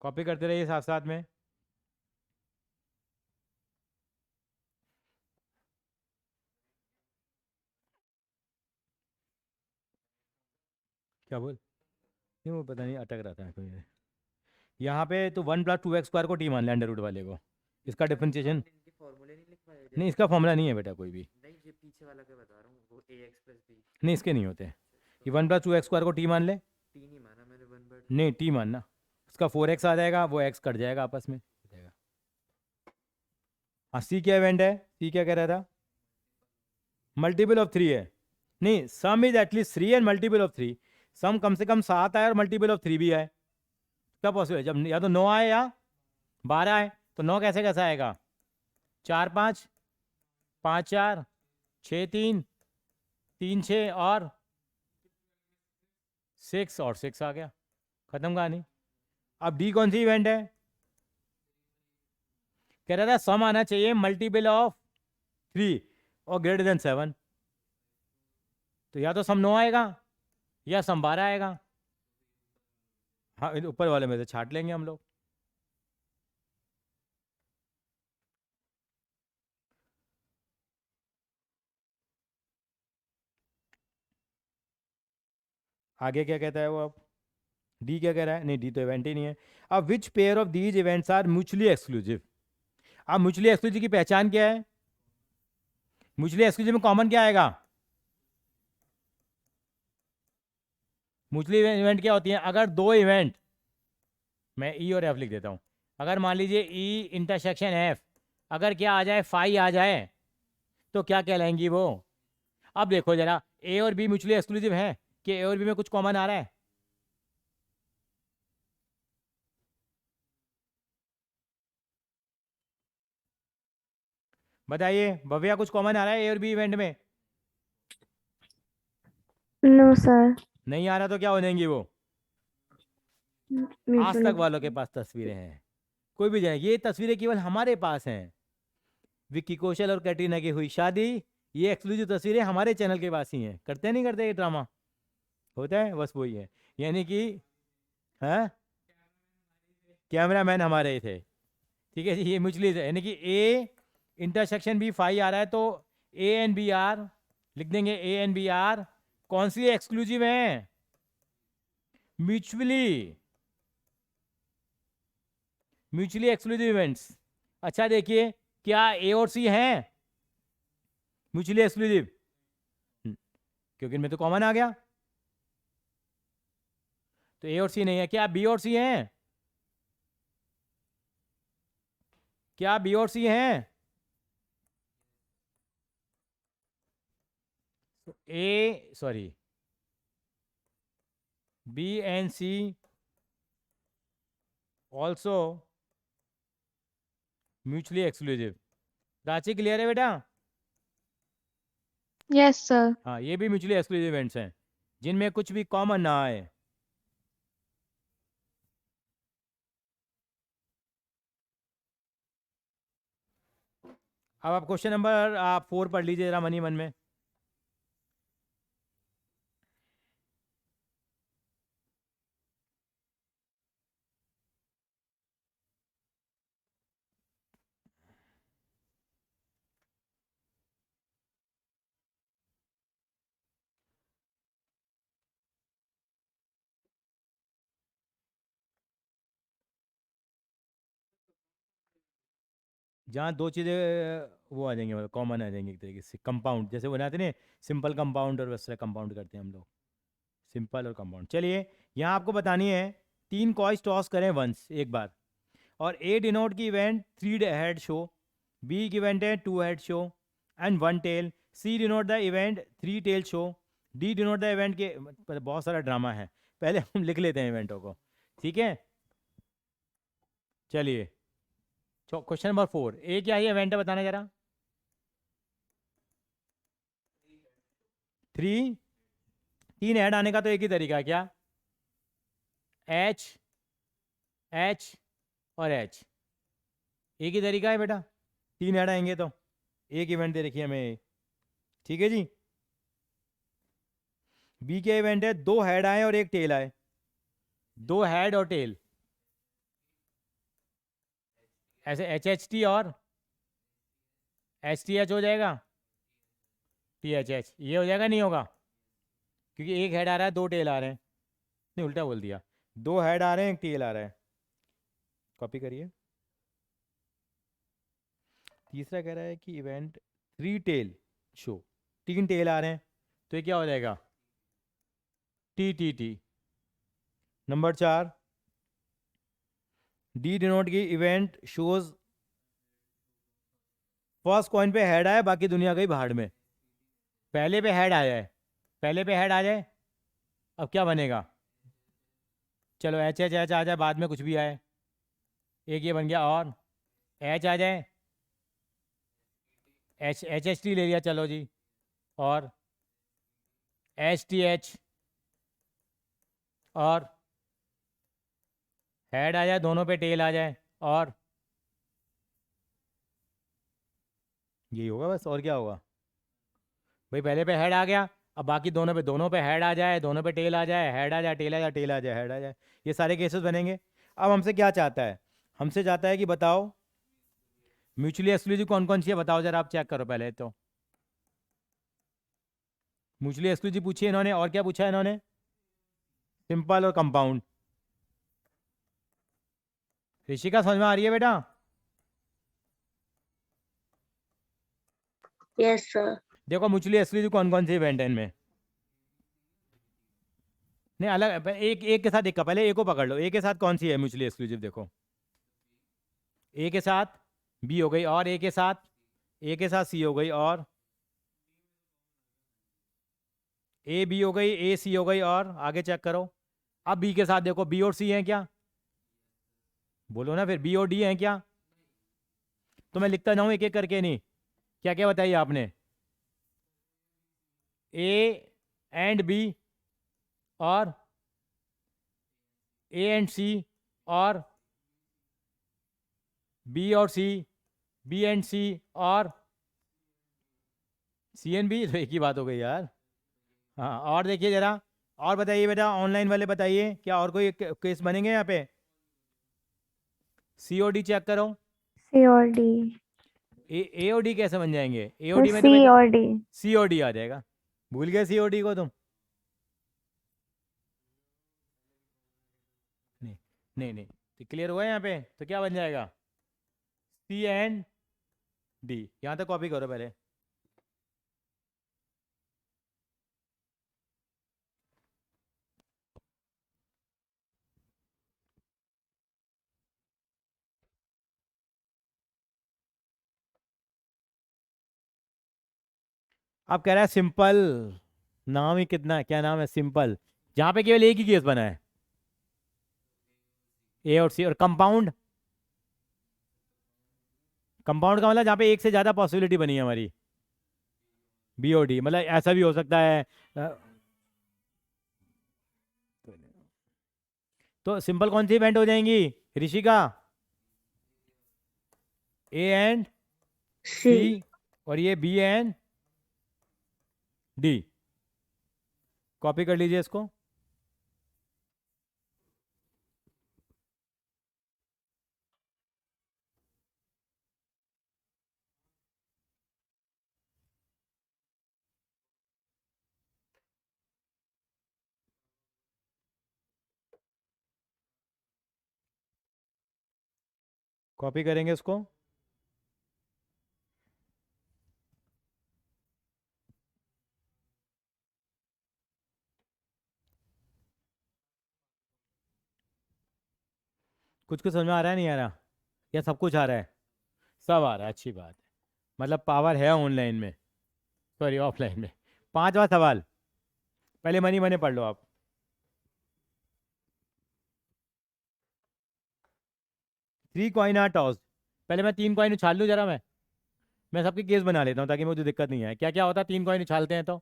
कॉपी करते रहिए साथ साथ में। क्या बोल? नहीं वो पता नहीं अटक रहा था कोई। यहाँ पे तो 1 + 2x² को टी मान लिया, अंडर रूट वाले को। इसका डिफरेंशिएशन इनके फॉर्मूले नहीं लिखवाए जैसे? नहीं, इसका फॉर्मूला नहीं है बेटा कोई भी। नहीं, ये पीछे वाला के बता रहा हूँ, वो ax + b। नहीं इसके नहीं होते। ये 1 + 2x² को टी मान ले। टी नहीं माना मैंने, 1/2। नहीं टी मानना, उसका 4x आ जाएगा, वो x कट जाएगा आपस में हो जाएगा। हाँ सी क्या इवेंट है? सी क्या कह रहा था? मल्टीपल ऑफ 3 है। नहीं, सम is at least 3 and multiple of 3। सम कम से कम 7 आए और मल्टीपल ऑफ 3 भी आए, क्या पॉसिबल है? जब या तो 9 आए या 12 आए, तो 9 कैसे कैसे आएगा? 4 5 5 4 6 3 3 6 और 6 और 6 आ गया, खत्म कहानी। अब डी कौन सी इवेंट है? कह रहा था सम आना चाहिए मल्टीपल ऑफ 3 और ग्रेटर देन 7, तो या तो सम 9 आएगा या सम 12 आएगा। हाँ, ऊपर वाले में से छाट लेंगे हम लोग। आगे क्या कहता है वो? अब डी क्या कह रहा है? नहीं, डी तो इवेंट ही नहीं है। अब which pair of these events are mutually exclusive? अब म्यूचुअली एक्सक्लूसिव की पहचान क्या है? म्यूचुअली एक्सक्लूसिव में कॉमन क्या आएगा? म्यूचुअली इवेंट क्या होती है? अगर दो इवेंट, मैं ई और एफ लिख देता हूं, अगर मान लीजिए ई इंटरसेक्शन एफ, अगर क्या आ जाए, फाई आ जाए, तो क्या कहलाएंगी वो? अब देखो जरा, ए और बी म्यूचुअली एक्सक्लूसिव है कि ए और बी में कुछ कॉमन आ रहा है? बताइए भव्या, कुछ कॉमन आ रहा है ए और बी इवेंट में? No, sir. नहीं आ रहा तो क्या हो जाएंगी वो? आज Mutually. तक वालों के पास तस्वीरें हैं, कोई भी जाए, ये तस्वीरें केवल हमारे पास हैं। विक्की कौशल और कैटरीना की हुई शादी, ये एक्सक्लूसिव तस्वीरें हमारे चैनल के पास ही हैं। करते नहीं करते ये ड्रामा? होता है, बस वही है। यानी कि हाँ, कैमरा मैन हमारे ही थे, ठीक है जी। ये म्यूचुअली यानी कि ए इंटरसेक्शन बी फाई आ रहा है, तो ए एंड बी आर लिख देंगे। ए एंड बी आर कौन सी एक्सक्लूसिव है? Mutually exclusive events. अच्छा देखिए, क्या ए और सी हैं म्यूचुअली एक्सक्लूसिव? क्योंकि इनमें तो कॉमन आ गया, तो ए और सी नहीं है। क्या बी और सी हैं? क्या बी और सी हैं? A sorry, B and C also mutually exclusive. Prachi clear है बेटा? Yes sir. हाँ, ये भी म्यूचुअली एक्सक्लूसिव इवेंट्स हैं जिनमें कुछ भी कॉमन ना आए। अब आप क्वेश्चन नंबर 4 पढ़ लीजिए जरा मनी मन में। जहाँ दो चीज़ें वो आ जाएंगी, मतलब कॉमन आ जाएंगी एक तरीके से, कंपाउंड जैसे बनाते ना, सिंपल कंपाउंड और वैसे कंपाउंड करते हैं हम लोग, सिंपल और कंपाउंड। चलिए, यहाँ आपको बतानी है, 3 कॉइन्स टॉस करें वंस एक बार, और ए डिनोट की इवेंट 3 हेड शो, बी की इवेंट है 2 head show and 1 tail, C denote the event 3 tail show, D denote the event के, बहुत सारा ड्रामा है, पहले हम लिख लेते हैं इवेंटों को, ठीक है। चलिए, क्वेश्चन नंबर 4, ए क्या है इवेंट है, बताना जरा। 3 ऐड आने का तो एक ही तरीका है, क्या? एच एच और एच, एक ही तरीका है बेटा। 3 ऐड आएंगे तो एक इवेंट दे रखी है हमें, ठीक है जी। बी के इवेंट है 2 हेड आए और 1 टेल आए, 2 हेड और टेल, ऐसे एच एच टी और एच टी एच हो जाएगा, टी एच एच, ये हो जाएगा नहीं होगा? क्योंकि 1 हेड आ रहा है 2 टेल आ रहे हैं, नहीं उल्टा बोल दिया, 2 हेड आ रहे हैं 1 टेल आ रहा है। कॉपी करिए। तीसरा कह रहा है कि इवेंट 3 टेल शो, 3 टेल आ रहे हैं, तो ये क्या हो जाएगा? T T T. Number 4, D denote की इवेंट शोज फर्स्ट कॉइन पे हेड आए, बाकी दुनिया गई भाड़ में। पहले पे हेड आ जाए, पहले पे हेड आ जाए, अब क्या बनेगा? चलो एच एच एच आ जाए, बाद में कुछ भी आए, एक ये बन गया, और एच आ जाए, एच एच एच टी ले लिया, चलो जी, और एच टी एच, और हेड आ जाए, दोनों पे टेल आ जाए, और यही होगा बस, और क्या होगा भाई, पहले पे हेड आ गया, अब बाकी दोनों पे हेड आ जाए, दोनों पे टेल आ जाए, हेड आ जाए, टेल आ जाए, टेल आ जाए, हेड आ जाए, ये सारे केसेस बनेंगे। अब हमसे क्या चाहता है, हमसे चाहता है कि बताओ म्यूचुअली एक्सक्लूसिव कौन कौन सी है, बताओ जरा, आप चेक करो पहले तो। म्यूचुअली एक्सक्लूसिव पूछी है इन्होंने, और क्या पूछा है इन्होंने, सिंपल और कंपाउंड। ऋषिका समझ में आ रही है बेटा? Yes, sir. देखो म्यूचुअली एक्सक्लूसिव कौन कौन से इवेंट है इनमें, नहीं अलग, एक एक के साथ एक का, पहले ए को पकड़ लो, ए के साथ कौन सी है म्यूचुअली एक्सक्लूसिव, देखो ए के साथ बी हो गई, और ए के साथ सी हो गई, और ए बी हो गई, ए सी हो गई, और आगे चेक करो। अब बी के साथ देखो, बी और सी हैं क्या, बोलो ना फिर, बी और डी हैं क्या? तो मैं लिखता जाऊं एक एक करके, नहीं क्या क्या बताइए आपने, ए एंड बी, और ए एंड सी, और बी और सी, बी एंड सी, और सी एंड बी, तो एक ही बात हो गई यार। हाँ, और देखिए जरा, और बताइए बेटा, ऑनलाइन वाले बताइए, क्या और कोई केस बनेंगे यहाँ पे? सी ओ डी चेक करो, C और D। ए ओ डी कैसे बन जाएंगे, ए ओ डी में तो C बेटा और D। सी ओ डी आ जाएगा, भूल गए सी ओ डी को तुम? नहीं नहीं नहीं, तो क्लियर हुआ यहाँ पे, तो क्या बन जाएगा, सी एंड डी, यहाँ तक कॉपी करो पहले। अब कह रहा है सिंपल, नाम ही कितना है, क्या नाम है, सिंपल, जहां पे केवल एक ही केस बना है, ए और सी, और कंपाउंड, कंपाउंड का मतलब जहां पे एक से ज्यादा पॉसिबिलिटी बनी है हमारी, बी ओ डी, मतलब ऐसा भी हो सकता है। तो सिंपल कौन सी इवेंट हो जाएंगी ऋषिका, ए एंड C. सी, और ये बी एंड डी, कॉपी कर लीजिए इसको। कॉपी करेंगे इसको, कुछ कुछ समझ में आ रहा है, नहीं आ रहा, या सब कुछ आ रहा है? सब आ रहा है, अच्छी बात है, मतलब पावर है ऑनलाइन में, सॉरी ऑफलाइन में। पांचवा सवाल, पहले मनी मनी पढ़ लो आप। थ्री कॉइन आर टॉस, पहले मैं 3 कॉइन उछाल लूँ जरा, मैं सबके केस बना लेता हूँ ताकि मुझे दिक्कत नहीं आए। क्या क्या होता है 3 कॉइन उछालते हैं तो?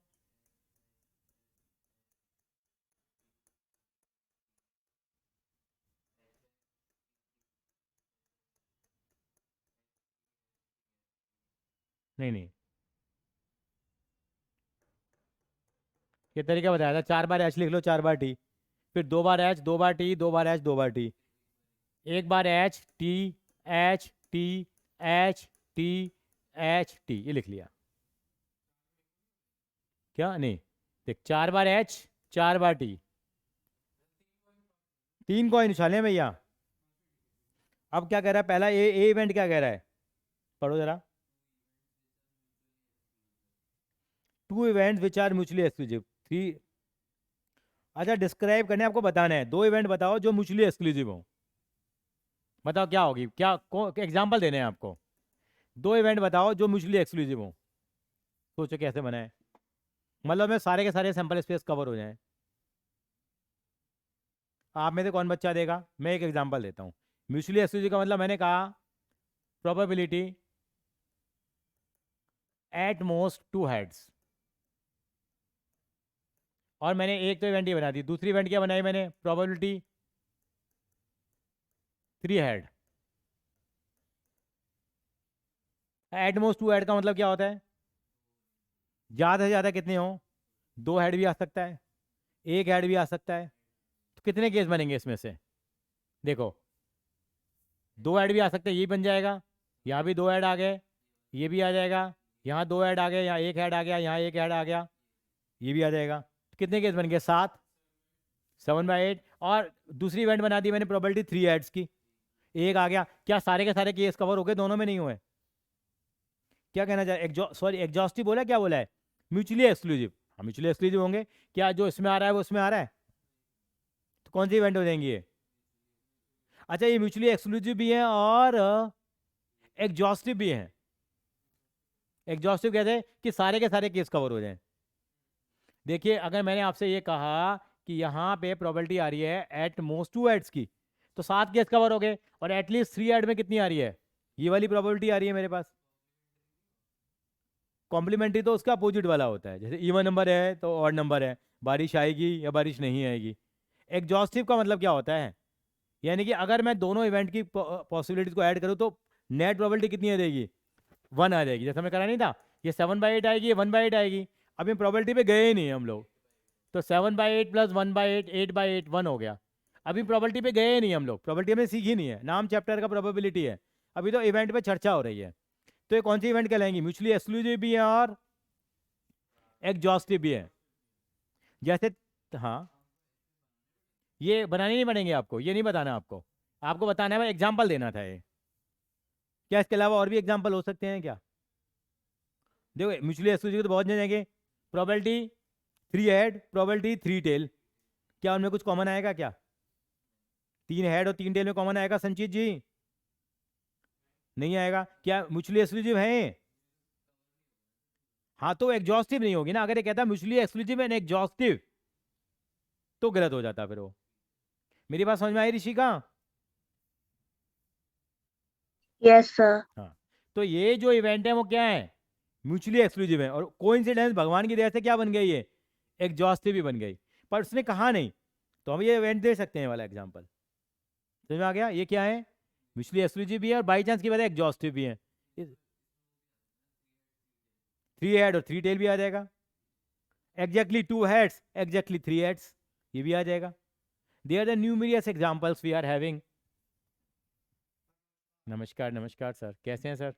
नहीं नहीं, ये तरीका बताया था, 4 बार एच लिख लो, 4 बार टी, फिर 2 बार एच, 2 बार टी, 2 बार एच, 2 बार टी, एक बार H T, H T, H T, H T, ये लिख लिया क्या? नहीं, देख 4 बार एच, 4 बार टी, 3 कॉइन उछाले भैया। अब क्या कह रहा है, पहला ए इवेंट क्या कह रहा है, पढ़ो जरा, 2 events which are mutually exclusive, 3, अच्छा डिस्क्राइब करने आपको बताना है, 2 इवेंट बताओ जो म्यूचुअली एक्सक्लूसिव हो, बताओ क्या होगी, क्या एग्जाम्पल देने हैं आपको, 2 इवेंट बताओ जो म्यूचुअली एक्सक्लूसिव हो, सोचो कैसे बनाए, मतलब में सारे के सारे सैंपल स्पेस कवर हो जाए। आप में से कौन बच्चा देगा? मैं एक एग्जांपल देता हूँ। म्यूचुअली एक्सक्लूसिव का मतलब मैंने कहा प्रोबेबिलिटी एट मोस्ट 2 हेड्स, और मैंने एक तो इवेंट ही बना दी, दूसरी इवेंट क्या बनाई मैंने? Probability 3 head. At most 2 head का मतलब क्या होता है? ज़्यादा से ज़्यादा कितने हों? 2 हेड भी आ सकता है, 1 हेड भी आ सकता है। तो कितने केस बनेंगे इसमें से? देखो 2 हेड भी आ सकते हैं, ये बन जाएगा, यहाँ भी 2 हेड आ गए, ये भी आ जाएगा, यहाँ 2 हेड आ गए, यहाँ 1 हेड आ गया, यहाँ 1 हेड आ गया, ये भी आ जाएगा। तो कितने केस बन गए? 7, 7/8। और दूसरी इवेंट बना दी मैंने प्रोबेबिलिटी 3 हेड्स की, एक आ गया। क्या सारे के सारे केस कवर हो गए? दोनों में नहीं हुए। क्या कहना चाहे? सॉरी एग्जॉस्टिव बोला, क्या बोला है? Mutually exclusive. हाँ म्यूचुअली एक्सक्लूसिव होंगे। क्या जो इसमें आ रहा है वो उसमें आ रहा है? तो कौन सी इवेंट हो जाएंगी ये? अच्छा, ये म्यूचुअली एक्सक्लूसिव भी है और एग्जॉस्टिव भी है। एग्जॉस्टिव कहते हैं कि सारे के सारे केस कवर हो जाएं। देखिए अगर मैंने आपसे ये कहा कि यहाँ पे प्रोबेबिलिटी आ रही है एट मोस्ट 2 हेड्स की, तो 7 केस कवर हो गए, और एटलीस्ट 3 हेड में कितनी आ रही है? ये वाली प्रोबेबिलिटी आ रही है मेरे पास। कॉम्प्लीमेंट्री तो उसका अपोजिट वाला होता है, जैसे इवन नंबर है तो ऑड नंबर है, बारिश आएगी या बारिश नहीं आएगी। एग्जॉस्टिव का मतलब क्या होता है? यानी कि अगर मैं दोनों इवेंट की पॉसिबिलिटीज को ऐड करूँ तो नेट प्रोबेबिलिटी कितनी आ जाएगी? 1 आ जाएगी। जैसा मैं करा नहीं था, ये 7/8 आएगी, ये 1/8 आएगी। अभी प्रोबेबिलिटी पे गए ही नहीं हम लोग, तो 7/8 प्लस 1/8 8/8 1 हो गया। अभी प्रोबेबिलिटी पे गए ही नहीं हम लोग, प्रोबेबिलिटी हमने सीखी नहीं है, नाम चैप्टर का प्रोबेबिलिटी है, अभी तो इवेंट पे चर्चा हो रही है। तो ये कौन सी इवेंट कहलाएंगी? म्यूचुअली एक्सक्लूसिव भी है और एग्जॉस्टिव भी है। जैसे हाँ, ये बनाने नहीं पड़ेंगे आपको, ये नहीं बताना आपको, आपको बताना है, एग्जाम्पल देना था ये। क्या इसके अलावा और भी एग्जाम्पल हो सकते हैं क्या? देखो म्यूचुअली एक्सक्लूसिव तो बहुत जाएंगे। प्रोबेबिलिटी 3 हेड, प्रोबेबिलिटी 3 टेल, क्या उनमें कुछ कॉमन आएगा? क्या 3 हेड और 3 टेल में कॉमन आएगा संचित जी? नहीं आएगा। क्या म्यूचुअली एक्सक्लूसिव है? हाँ तो एग्जॉस्टिव नहीं होगी ना। अगर ये कहता म्यूचुअली एक्सक्लूसिव एंड एग्जॉस्टिव तो गलत हो जाता फिर वो। मेरी बात समझ में आई ऋषिका? Yes, sir. हाँ, तो ये जो इवेंट है वो क्या है? म्यूचुअली एक्सक्लूसिव है, और कोइंसिडेंस भगवान की दया से क्या बन गई? ये एग्जॉस्टिव भी बन गई, पर उसने कहा नहीं, तो हम ये इवेंट दे सकते हैं वाला एग्जांपल। समझ में आ गया? ये क्या है? म्यूचुअली एक्सक्लूसिव भी है और बाई चांस की वजह एग्जॉस्टिव भी है। 3 हेड और 3 टेल भी आ जाएगा। एग्जैक्टली 2 हेड्स, एग्जैक्टली 3 हेड्स, ये भी आ जाएगा। They are the numerous examples we are having. नमस्कार नमस्कार सर, कैसे हैं सर?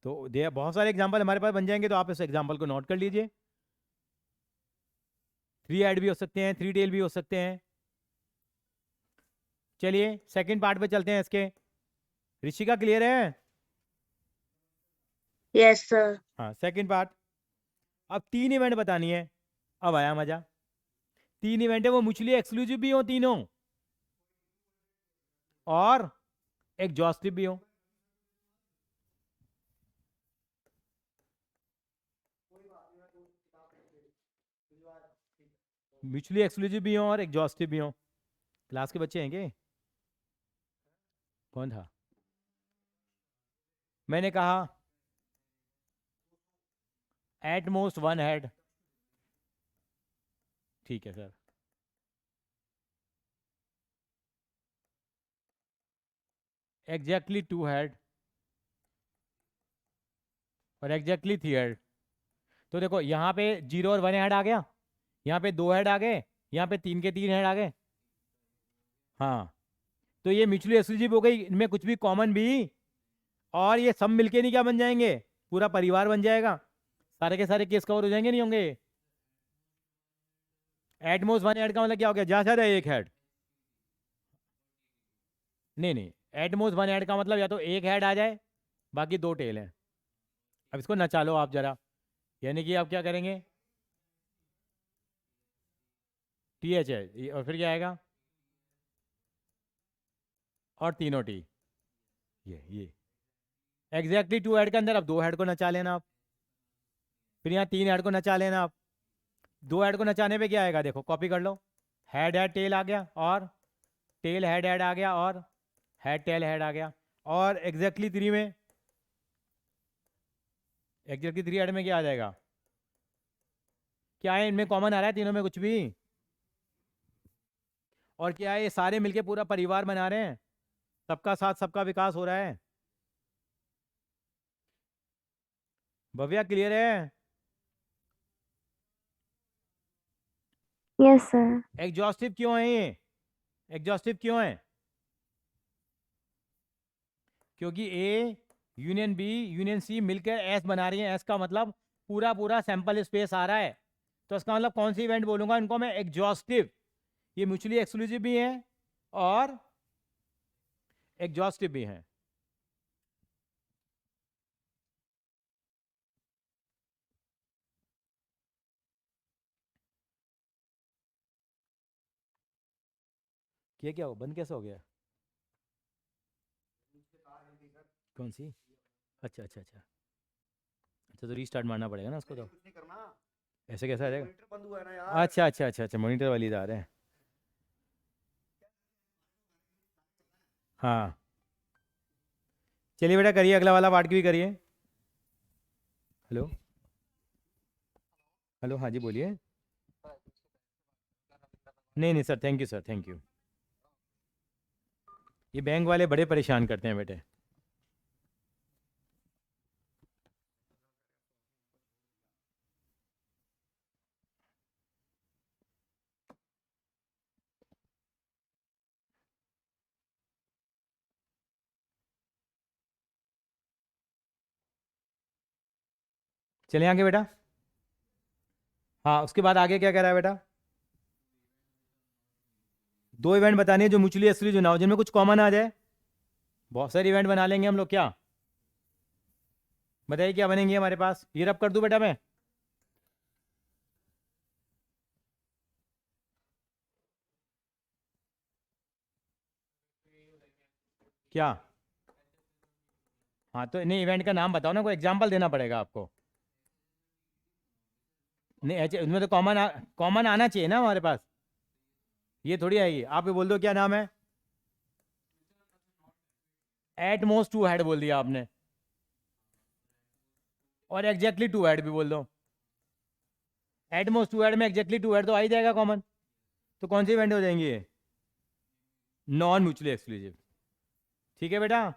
तो दे बहुत सारे एग्जांपल हमारे पास बन जाएंगे, तो आप इस एग्जांपल को नोट कर लीजिए। 3 हेड भी हो सकते हैं, 3 टेल भी हो सकते हैं। चलिए सेकंड पार्ट पे चलते हैं इसके। ऋषिका क्लियर है? Yes, sir. हाँ सेकंड पार्ट। अब 3 इवेंट बतानी है, अब आया मजा। 3 इवेंट है, वो म्यूचुअली एक्सक्लूसिव भी हो तीनों और एग्जॉस्टिव भी हो। म्यूचुअली एक्सक्लूसिव भी हो और एग्जॉस्टिव भी हो। क्लास के बच्चे हैं क्या? कौन था? मैंने कहा एट मोस्ट 1 हेड। ठीक है सर। एग्जैक्टली 2 हेड और एग्जैक्टली 3 हेड। तो देखो यहाँ पे 0 और 1 हेड आ गया, यहाँ पे 2 हेड आ गए, यहाँ पे 3 के 3 हेड आ गए। हाँ, तो ये म्यूचुअली एक्सक्लूसिव हो गई, इनमें कुछ भी कॉमन भी, और ये सब मिलके नहीं क्या बन जाएंगे? पूरा परिवार बन जाएगा, सारे के सारे केस कवर हो जाएंगे नहीं होंगे? एट मोस्ट 1 हेड का मतलब क्या हो गया? ज्यादा से ज्यादा 1 हेड। नहीं नहीं, एट मोस्ट 1 हेड का मतलब या तो 1 हेड आ जाए, बाकी 2 टेल हैं। अब इसको नचा लो आप जरा, यानी कि आप क्या करेंगे? TH है और फिर क्या आएगा? और तीनों T। ये एग्जैक्टली 2 हेड के अंदर अब 2 हेड को नचा लेना आप, फिर यहाँ 3 हेड को नचा लेना आप। 2 हेड को नचाने पे क्या आएगा? देखो कॉपी कर लो, हेड हेड टेल आ गया, और टेल हेड हेड आ गया, और हेड टेल हेड आ गया। और एग्जैक्टली 3 में, एग्जैक्टली 3 हेड में क्या आ जाएगा? क्या है इनमें कॉमन आ रहा है तीनों में कुछ भी? और क्या है, ये सारे मिलके पूरा परिवार बना रहे हैं, सबका साथ सबका विकास हो रहा है। भव्या क्लियर है? Yes, sir. एग्जॉस्टिव क्यों है ये? एग्जॉस्टिव क्यों है? क्योंकि A union B union C मिलकर एस बना रही है। एस का मतलब पूरा पूरा सैंपल स्पेस आ रहा है, तो इसका मतलब कौन सी इवेंट बोलूंगा इनको मैं? एग्जॉस्टिव। ये म्यूचुअली एक्सक्लूसिव भी है और एग्जॉस्टिव भी है। ये क्या हो, बंद कैसे हो गया? कौन सी? अच्छा अच्छा अच्छा अच्छा, तो रीस्टार्ट मारना पड़ेगा ना उसको। तो कुछ नहीं करना, ऐसे कैसा आ जाएगा? मॉनिटर बंद हुआ है ना यार। अच्छा अच्छा अच्छा अच्छा, मॉनिटर वाली आ रहे हैं। हाँ चलिए बेटा, करिए अगला वाला पार्ट की भी करिए। हेलो हेलो, हाँ जी बोलिए। नहीं नहीं sir, thank you sir, thank you. ये बैंक वाले बड़े परेशान करते हैं बेटे। चलिए आगे बेटा। हाँ उसके बाद आगे क्या कह रहा है बेटा? 2 इवेंट बतानी है जो म्यूचुअली एक्सक्लूसिव ना हो, जिनमें कुछ कॉमन आ जाए। बहुत सारे इवेंट बना लेंगे हम लोग। क्या बताइए क्या बनेंगे हमारे पास? ये रब कर दूं बेटा मैं? क्या? हाँ तो नहीं, इवेंट का नाम बताओ ना, कोई एग्जांपल देना पड़ेगा आपको। नहीं ऐसे उसमें तो कॉमन आना चाहिए ना हमारे पास। ये थोड़ी आएगी। आप ये बोल दो क्या नाम है? एट मोस्ट 2 हेड बोल दिया आपने, और एग्जैक्टली 2 हेड भी बोल दो। एट मोस्ट 2 हेड में एग्जैक्टली 2 हेड तो आ ही जाएगा कॉमन। तो कौन सी इवेंट हो जाएंगी ये? Non mutually exclusive. ठीक है बेटा।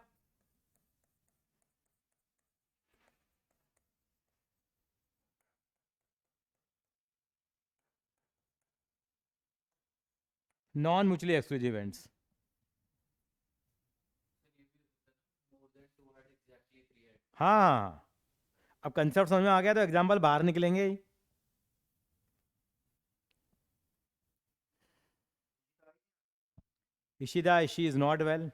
Non mutually exclusive events. हाँ अब कंसेप्ट समझ में आ गया तो एग्जाम्पल बाहर निकलेंगे ही। Ishita, she is not well.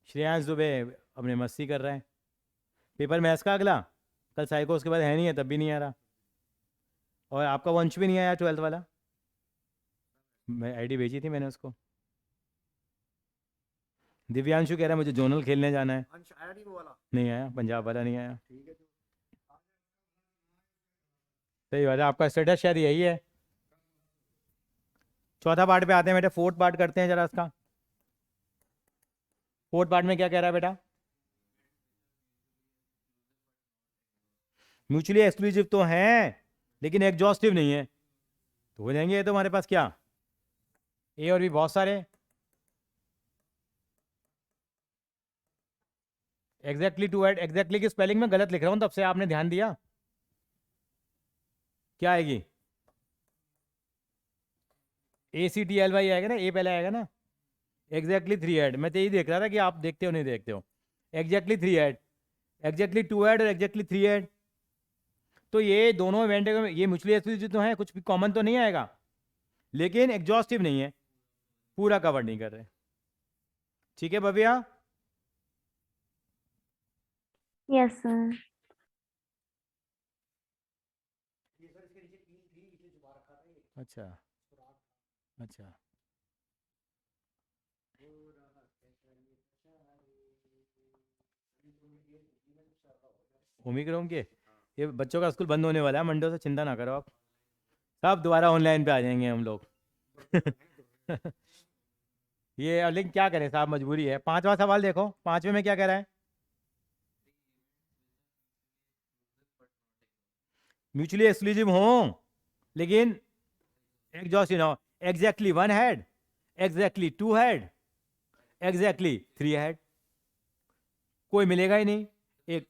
Shreyansh Dubey अपने मस्ती कर रहे हैं। पेपर मैथ्स का अगला कल साइको, उसके बाद है नहीं है, तब भी नहीं आ रहा। और आपका वंश भी नहीं आया 12th वाला। मैं आईडी भेजी थी मैंने उसको। दिव्यांशु कह रहा है मुझे जोनल खेलने जाना है। अंश आया नहीं वो वाला? नहीं आया, पंजाब वाला नहीं आया। ठीक है। सही बात है, आपका स्टेटस शायद यही है। चौथा पार्ट पे आते हैं बेटा, 4th पार्ट करते हैं जरा इसका। 4th पार्ट में क्या कह रहा है बेटा? म्यूचुअली एक्सक्लूसिव तो हैं लेकिन एग्जॉस्टिव नहीं है, तो हो जाएंगे ये तो हमारे पास क्या? ए और बी बहुत सारे। एग्जैक्टली 2 हेड, एग्जैक्टली की स्पेलिंग में गलत लिख रहा हूं, तब से आपने ध्यान दिया? क्या आएगी? ACTLY आएगा ना, ए पहले आएगा ना। एग्जैक्टली 3 हेड, मैं तो यही देख रहा था कि आप देखते हो नहीं देखते हो। एग्जैक्टली 3 हेड, एग्जैक्टली 2 हेड और एग्जैक्टली 3 हेड। तो ये दोनों इवेंट ये म्यूचुअली एक्सक्लूसिव तो है, कुछ भी कॉमन तो नहीं आएगा, लेकिन एग्जॉस्टिव नहीं है, पूरा कवर नहीं कर रहे। ठीक है भव्या? Yes, sir. अच्छा अच्छा। ओमिक्रॉन के ये बच्चों का स्कूल बंद होने वाला है मंडे से, चिंता ना करो आप। सब दोबारा ऑनलाइन पे आ जाएंगे हम लोग। ये लिंक क्या करें साहब, मजबूरी है। पांचवा सवाल देखो, पांचवे में क्या कह रहा है, म्यूचुअली एक्सक्लूसिव हो लेकिन exhaust no, exactly one head, exactly two head, exactly three head, कोई मिलेगा ही नहीं। एक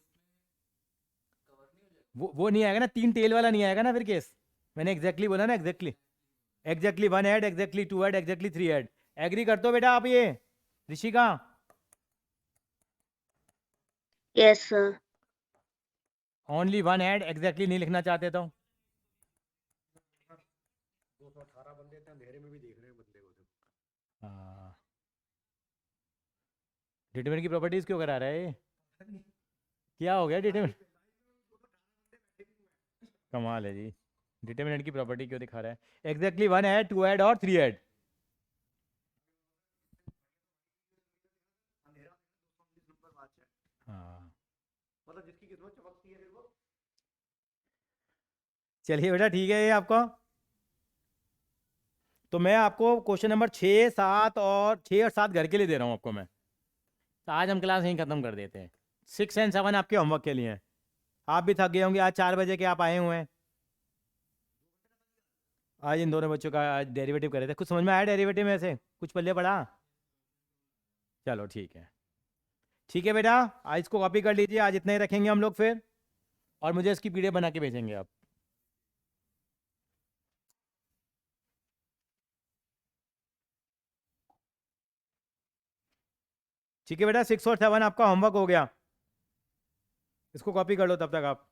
वो नहीं आएगा ना, तीन टेल वाला नहीं आएगा ना फिर केस। मैंने एग्जैक्टली बोला ना, exactly, exactly one head, exactly two head, exactly three head. Agree करते हो बेटा आप ये Rishika? Yes, sir. Only one head, exactly नहीं लिखना चाहते तो 218 बंदे थे, अंधेरे में भी देख रहे हैं बंदे को। डिटरमिनेंट की प्रॉपर्टीज क्यों करा रहा है ये? क्या हो गया डिटरमिनेंट? कमाल है जी, डिटरमिनेंट की प्रॉपर्टी क्यों दिखा रहा है? Exactly one head, two head और थ्री हेड। हाँ मतलब जिसकी किस्मत चमकती है फिर वो। चलिए बेटा ठीक है ये आपको। तो मैं आपको क्वेश्चन नंबर 6, 7 और 6 और 7 घर के लिए दे रहा हूँ आपको मैं। तो आज हम क्लास यहीं ख़त्म कर देते हैं। 6 और 7 आपके होमवर्क के लिए हैं। आप भी थक गए होंगे, आज 4 बजे के आप आए हुए हैं। आज इन दोनों बच्चों का आज डेरिवेटिव कर रहे थे, कुछ समझ में आया डेरिवेटिव में से? कुछ पल्ले पड़ा? चलो ठीक है, ठीक है बेटा, आज इसको कॉपी कर लीजिए। आज इतना ही रखेंगे हम लोग फिर, और मुझे इसकी पीडीएफ बना के भेजेंगे आप। ठीक है बेटा, 6 और 7 आपका होमवर्क हो गया, इसको कॉपी कर लो तब तक आप।